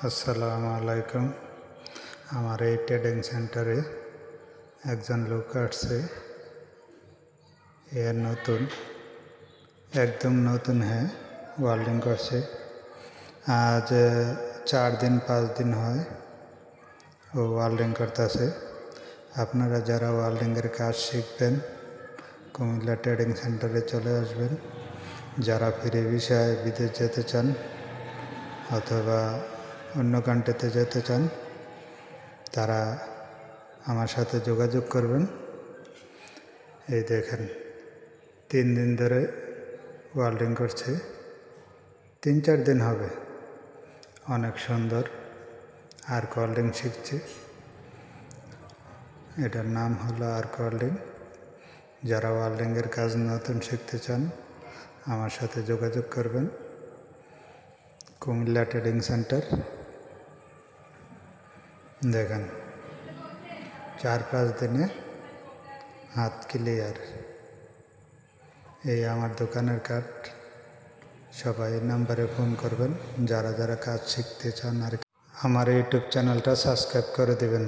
আসসালামু আলাইকুম। আমার এই ট্রেডিং সেন্টারে একজন লোক আসছে। এ নতুন, একদম নতুন, হ্যাঁ, ওয়েল্ডিং করছে। আজ 4 দিন 5 দিন হয় ও ওয়েল্ডিং করতেছে। আপনারা যারা ওয়েল্ডিংয়ের কাজ শিখবেন কুমিল্লা ট্রেডিং সেন্টারে চলে আসবেন। যারা ফ্রি ভিসায় বিদেশ যেতে চান অথবা অন্য কান্ট্রিতে যেতে চান তারা আমার সাথে যোগাযোগ করবেন। এই দেখেন 3 দিন ধরে ওয়েল্ডিং করছে, 3-4 দিন হবে। অনেক সুন্দর আর্ক ওয়েল্ডিং শিখছে। এটার নাম হলো আর্ক ওয়েল্ডিং। যারা ওয়েল্ডিংয়ের কাজ নতুন শিখতে চান আমার সাথে যোগাযোগ করবেন। Comilla trading centre. দেখেন 4-5 দিনে হাত ক্লিয়ার। এই আমার দোকানের কার্ড। সবাই এই নাম্বারে ফোন করবেন যারা যারা কাজ শিখতে চান। আর আমার ইউটিউব চ্যানেলটা সাবস্ক্রাইব করে দেবেন।